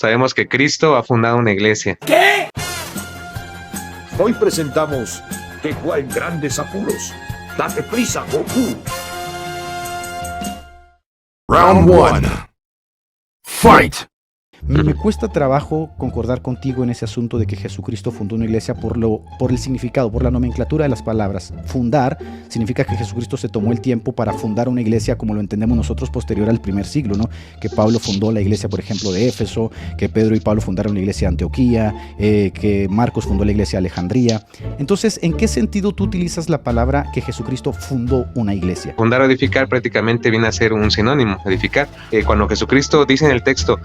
sabemos que Cristo ha fundado una iglesia. ¿Qué? Hoy presentamos Dejó en grandes apuros. Date prisa, Goku. Round 1. Fight! Me cuesta trabajo concordar contigo en ese asunto de que Jesucristo fundó una iglesia por el significado, por la nomenclatura de las palabras. Fundar significa que Jesucristo se tomó el tiempo para fundar una iglesia como lo entendemos nosotros posterior al primer siglo, ¿no? Que Pablo fundó la iglesia, por ejemplo, de Éfeso, que Pedro y Pablo fundaron la iglesia de Antioquía, que Marcos fundó la iglesia de Alejandría. Entonces, ¿en qué sentido tú utilizas la palabra que Jesucristo fundó una iglesia? Fundar o edificar prácticamente viene a ser un sinónimo, edificar. Cuando Jesucristo dice en el texto,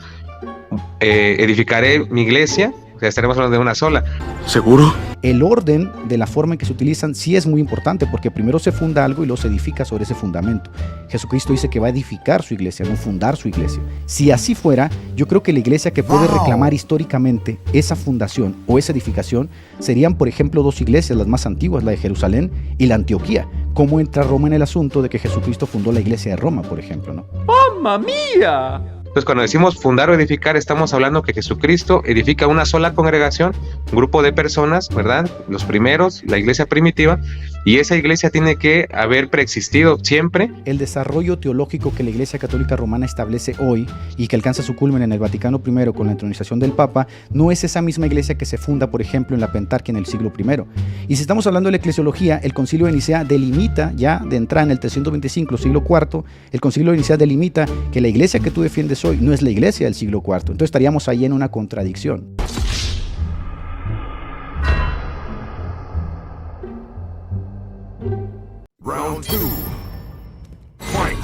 edificaré mi iglesia, o sea, estaremos hablando de una sola. ¿Seguro? El orden de la forma en que se utilizan sí es muy importante, porque primero se funda algo y luego se edifica sobre ese fundamento. Jesucristo dice que va a edificar su iglesia, no fundar su iglesia. Si así fuera, yo creo que la iglesia que puede reclamar históricamente esa fundación o esa edificación serían, por ejemplo, dos iglesias, las más antiguas, la de Jerusalén y la Antioquía. ¿Cómo entra Roma en el asunto de que Jesucristo fundó la iglesia de Roma, por ejemplo, ¿no? ¡Mamma mía! Entonces, cuando decimos fundar o edificar, estamos hablando que Jesucristo edifica una sola congregación, un grupo de personas, ¿verdad? Los primeros, la iglesia primitiva, y esa iglesia tiene que haber preexistido siempre. El desarrollo teológico que la Iglesia Católica Romana establece hoy y que alcanza su culmen en el Vaticano I con la entronización del Papa, no es esa misma iglesia que se funda, por ejemplo, en la Pentarquia en el siglo I. Y si estamos hablando de la eclesiología, el Concilio de Nicea delimita, ya de entrada en el 325, siglo IV, el Concilio de Nicea delimita que la iglesia que tú defiendes hoy no es la iglesia del siglo IV. Entonces estaríamos ahí en una contradicción. Round 2. Fight!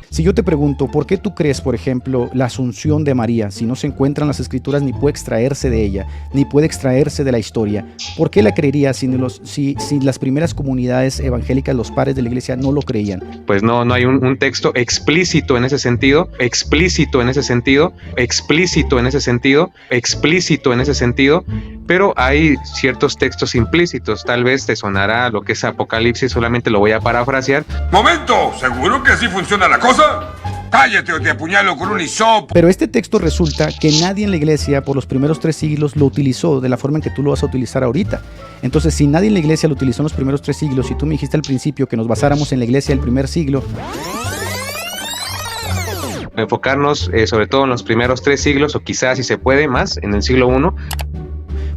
Si yo te pregunto, ¿por qué tú crees, por ejemplo, la asunción de María, si no se encuentra en las Escrituras ni puede extraerse de ella, ni puede extraerse de la historia? ¿Por qué la creerías si las primeras comunidades evangélicas, los padres de la iglesia, no lo creían? Pues no hay un texto explícito en ese sentido, explícito en ese sentido, explícito en ese sentido, explícito en ese sentido, pero hay ciertos textos implícitos. Tal vez te sonará lo que es Apocalipsis, solamente lo voy a parafrasear. ¡Momento! ¿Seguro que así funciona la cosa? ¡Cállate o te apuñalo con un hisopo! Pero este texto resulta que nadie en la iglesia por los primeros 3 siglos lo utilizó de la forma en que tú lo vas a utilizar ahorita. Entonces, si nadie en la iglesia lo utilizó en los primeros 3 siglos, y tú me dijiste al principio que nos basáramos en la iglesia del primer siglo, Enfocarnos sobre todo en los primeros 3 siglos, o quizás, si se puede, más, en el siglo I.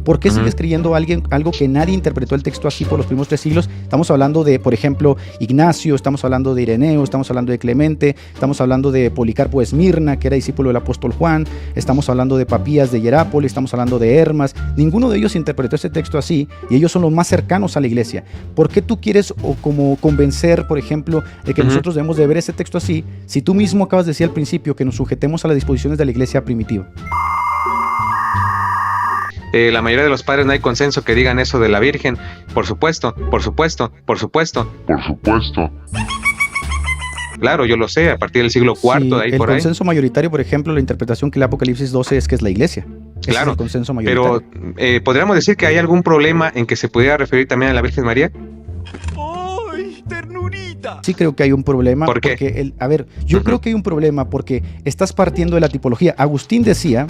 ¿por qué sigues creyendo algo que nadie interpretó el texto así por los primeros 3 siglos? Estamos hablando de, por ejemplo, Ignacio, estamos hablando de Ireneo, estamos hablando de Clemente, estamos hablando de Policarpo de Esmirna, que era discípulo del apóstol Juan, estamos hablando de Papías de Hierápolis, estamos hablando de Hermas. Ninguno de ellos interpretó este texto así, y ellos son los más cercanos a la iglesia. ¿Por qué tú quieres como convencer, por ejemplo, de que nosotros debemos de ver ese texto así, si tú mismo acabas de decir al principio que nos sujetemos a las disposiciones de la iglesia primitiva? La mayoría de los padres no hay consenso que digan eso de la Virgen. Por supuesto, por supuesto, por supuesto. Por supuesto. Claro, yo lo sé, a partir del siglo IV, sí, de ahí el por ahí. El consenso mayoritario, por ejemplo, la interpretación que le da Apocalipsis 12 es que es la iglesia. Ese claro, es el consenso mayoritario. Pero ¿podríamos decir que hay algún problema en que se pudiera referir también a la Virgen María? ¡Ay, ternurita! Sí creo que hay un problema. ¿Por qué? Porque yo creo que hay un problema porque estás partiendo de la tipología. Agustín decía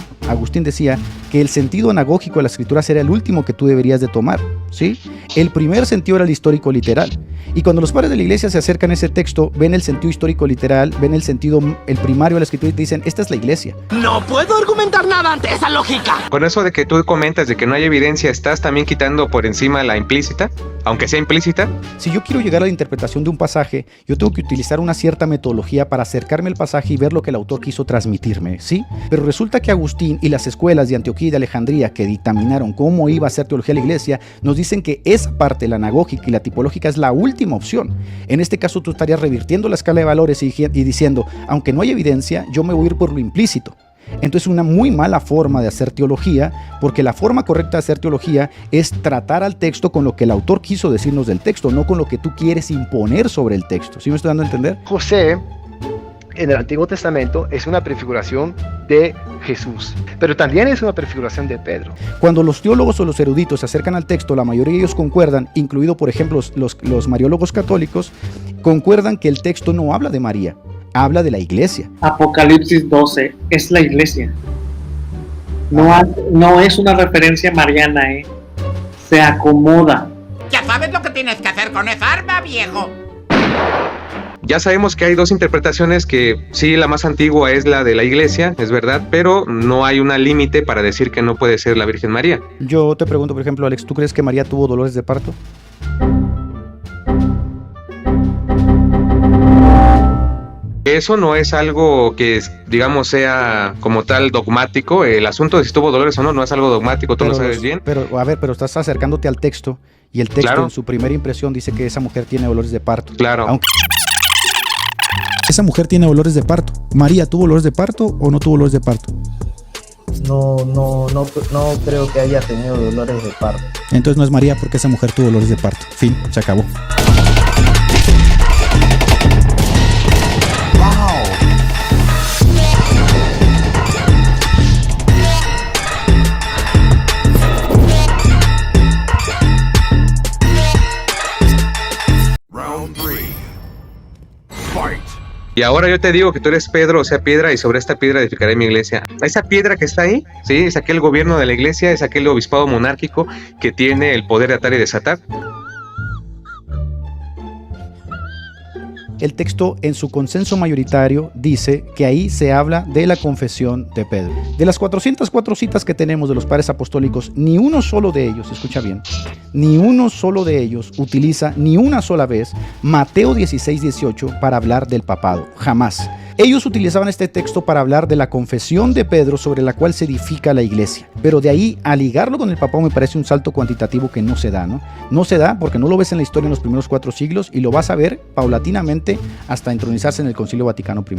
que el sentido anagógico de las escrituras era el último que tú deberías de tomar, ¿sí? El primer sentido era el histórico literal. Y cuando los padres de la iglesia se acercan a ese texto, ven el sentido histórico literal, ven el sentido, el primario de la escritura y te dicen, esta es la iglesia. No puedo argumentar nada ante esa lógica. Con eso de que tú comentas de que no hay evidencia, ¿estás también quitando por encima la implícita? Aunque sea implícita. Si yo quiero llegar a la interpretación de un pasaje, yo tengo que utilizar una cierta metodología para acercarme al pasaje y ver lo que el autor quiso transmitirme, ¿sí? Pero resulta que Agustín y las escuelas de Antioquía y de Alejandría que dictaminaron cómo iba a ser teología la iglesia, nos dicen que esa parte, la anagógica y la tipológica, es la última opción. En este caso tú estarías revirtiendo la escala de valores y diciendo, aunque no hay evidencia, yo me voy a ir por lo implícito. Entonces, una muy mala forma de hacer teología, porque la forma correcta de hacer teología es tratar al texto con lo que el autor quiso decirnos del texto, no con lo que tú quieres imponer sobre el texto. ¿Sí me estoy dando a entender? José, en el Antiguo Testamento, es una prefiguración de Jesús, pero también es una prefiguración de Pedro. Cuando los teólogos o los eruditos se acercan al texto, la mayoría de ellos concuerdan, incluido por ejemplo los mariólogos católicos, concuerdan que el texto no habla de María, habla de la iglesia. Apocalipsis 12 es la iglesia. No es una referencia mariana, se acomoda. Ya sabes lo que tienes que hacer con esa arma, viejo. Ya sabemos que hay dos interpretaciones, que sí, la más antigua es la de la iglesia, es verdad, pero no hay una límite para decir que no puede ser la Virgen María. Yo te pregunto, por ejemplo, Alex, ¿tú crees que María tuvo dolores de parto? Eso no es algo que, digamos, sea como tal dogmático. El asunto de si tuvo dolores o no, no es algo dogmático, tú lo sabes bien. Pero estás acercándote al texto, y el texto, claro, en su primera impresión dice que esa mujer tiene dolores de parto. Claro. Aunque esa mujer tiene dolores de parto. ¿María tuvo dolores de parto o no tuvo dolores de parto? No creo que haya tenido dolores de parto. Entonces no es María, porque esa mujer tuvo dolores de parto. Fin, se acabó. Round 3. Fight. Y ahora yo te digo que tú eres Pedro, o sea, piedra, y sobre esta piedra edificaré mi iglesia. Esa piedra que está ahí, sí, es aquel gobierno de la iglesia, es aquel obispado monárquico que tiene el poder de atar y desatar. El texto, en su consenso mayoritario, dice que ahí se habla de la confesión de Pedro. De las 404 citas que tenemos de los padres apostólicos, ni uno solo de ellos, escucha bien, ni uno solo de ellos utiliza ni una sola vez Mateo 16:18 para hablar del papado, jamás. Ellos utilizaban este texto para hablar de la confesión de Pedro sobre la cual se edifica la iglesia. Pero de ahí a ligarlo con el papado me parece un salto cuantitativo que no se da, ¿no? No se da porque no lo ves en la historia en los primeros 4 siglos y lo vas a ver paulatinamente hasta entronizarse en el Concilio Vaticano I.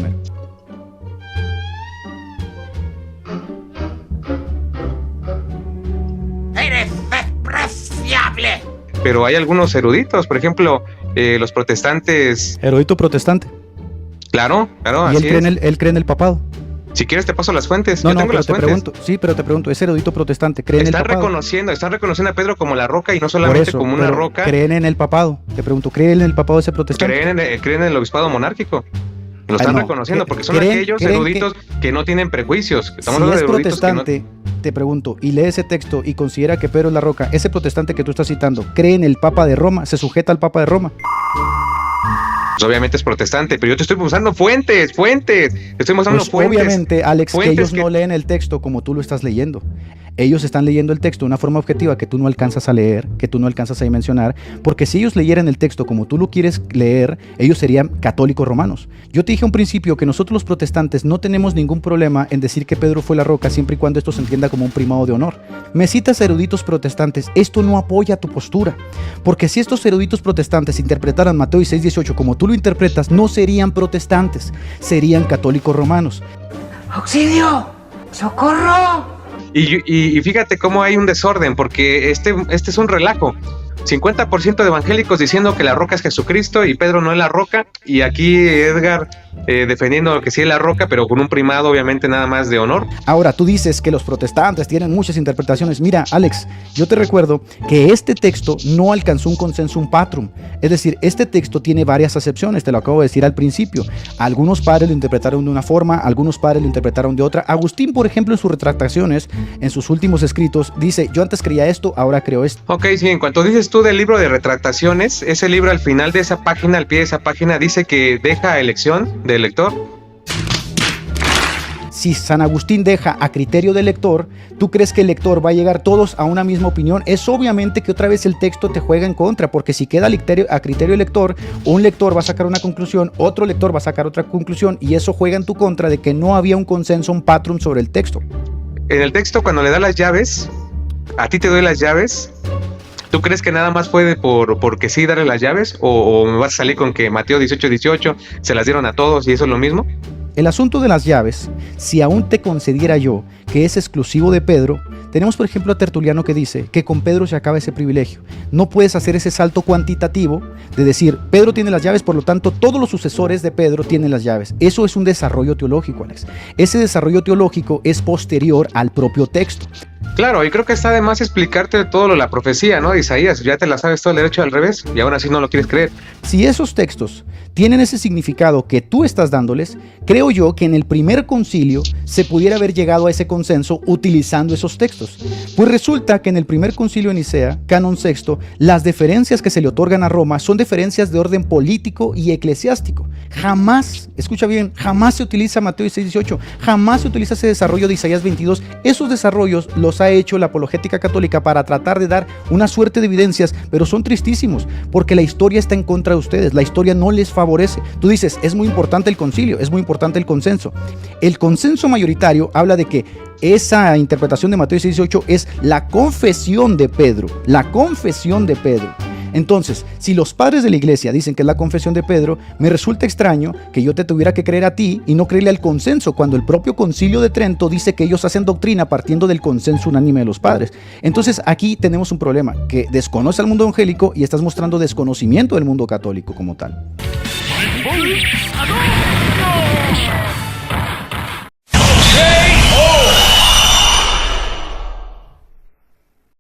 ¡Eres despreciable! Pero hay algunos eruditos, por ejemplo, los protestantes... Erudito protestante. Claro, y así él cree en el papado. Si quieres te paso las fuentes. No, yo tengo las fuentes. Pero te pregunto, ese erudito protestante cree en el papado. Están reconociendo a Pedro como la roca, y no solamente como una roca. ¿Creen en el papado? Te pregunto, ¿creen en el papado ese protestante? Creen en el obispado monárquico. Lo están reconociendo porque son aquellos eruditos que no tienen prejuicios. Estamos hablando de eruditos protestante, te pregunto, y lee ese texto y considera que Pedro es la roca, ese protestante que tú estás citando, ¿cree en el Papa de Roma? ¿Se sujeta al Papa de Roma? Pues obviamente es protestante, pero yo te estoy usando fuentes. Te estoy mostrando fuentes. Obviamente, Alex, que ellos no leen el texto como tú lo estás leyendo. Ellos están leyendo el texto de una forma objetiva que tú no alcanzas a leer, que tú no alcanzas a dimensionar, porque si ellos leyeran el texto como tú lo quieres leer, ellos serían católicos romanos. Yo te dije a un principio que nosotros los protestantes no tenemos ningún problema en decir que Pedro fue la roca, siempre y cuando esto se entienda como un primado de honor. Me citas eruditos protestantes, esto no apoya tu postura, porque si estos eruditos protestantes interpretaran Mateo 6:18 como tú lo interpretas, no serían protestantes, serían católicos romanos. ¡Auxilio! ¡Socorro! Y fíjate cómo hay un desorden, porque este es un relajo. 50% de evangélicos diciendo que la roca es Jesucristo y Pedro no es la roca, y aquí Edgar defendiendo que sí es la roca, pero con un primado obviamente nada más de honor. Ahora, tú dices que los protestantes tienen muchas interpretaciones. Mira, Alex, yo te recuerdo que este texto no alcanzó un consensum patrum, es decir, este texto tiene varias acepciones, te lo acabo de decir al principio. Algunos padres lo interpretaron de una forma, algunos padres lo interpretaron de otra. Agustín, por ejemplo, en sus retractaciones, en sus últimos escritos, dice, yo antes creía esto, ahora creo esto. Ok, sí, en cuanto dices tú del libro de retractaciones, ese libro al final de esa página, al pie de esa página, dice que deja elección del lector. Si San Agustín deja a criterio del lector, ¿tú crees que el lector va a llegar todos a una misma opinión? Es obviamente que otra vez el texto te juega en contra, porque si queda a criterio del lector, un lector va a sacar una conclusión, otro lector va a sacar otra conclusión, y eso juega en tu contra de que no había un consensum patrum sobre el texto. En el texto, cuando le da las llaves, a ti te doy las llaves. ¿Tú crees que nada más fue porque sí darle las llaves? ¿O me vas a salir con que Mateo 18:18 se las dieron a todos y eso es lo mismo? El asunto de las llaves, si aún te concediera yo que es exclusivo de Pedro, tenemos por ejemplo a Tertuliano que dice que con Pedro se acaba ese privilegio. No puedes hacer ese salto cuantitativo de decir, Pedro tiene las llaves, por lo tanto todos los sucesores de Pedro tienen las llaves. Eso es un desarrollo teológico, Alex. Ese desarrollo teológico es posterior al propio texto. Claro, y creo que está de más explicarte todo lo de la profecía, ¿no? De Isaías, ya te la sabes todo el derecho al revés y aún así no lo quieres creer. Si esos textos tienen ese significado que tú estás dándoles, creo yo que en el primer concilio se pudiera haber llegado a ese consenso utilizando esos textos. Pues resulta que en el primer concilio de Nicea, Canon Sexto, las deferencias que se le otorgan a Roma son deferencias de orden político y eclesiástico. Jamás, escucha bien, jamás se utiliza Mateo 6:18, jamás se utiliza ese desarrollo de Isaías 22. Esos desarrollos los ha hecho la apologética católica para tratar de dar una suerte de evidencias, pero son tristísimos, porque la historia está en contra de ustedes, la historia no les favorece. Tú dices, es muy importante el concilio, es muy importante el consenso. El consenso mayoritario habla de que esa interpretación de Mateo 6:18 es la confesión de Pedro, la confesión de Pedro. Entonces, si los padres de la iglesia dicen que es la confesión de Pedro, me resulta extraño que yo te tuviera que creer a ti y no creerle al consenso, cuando el propio Concilio de Trento dice que ellos hacen doctrina partiendo del consenso unánime de los padres. Entonces, aquí tenemos un problema, que desconoce al mundo evangélico y estás mostrando desconocimiento del mundo católico como tal.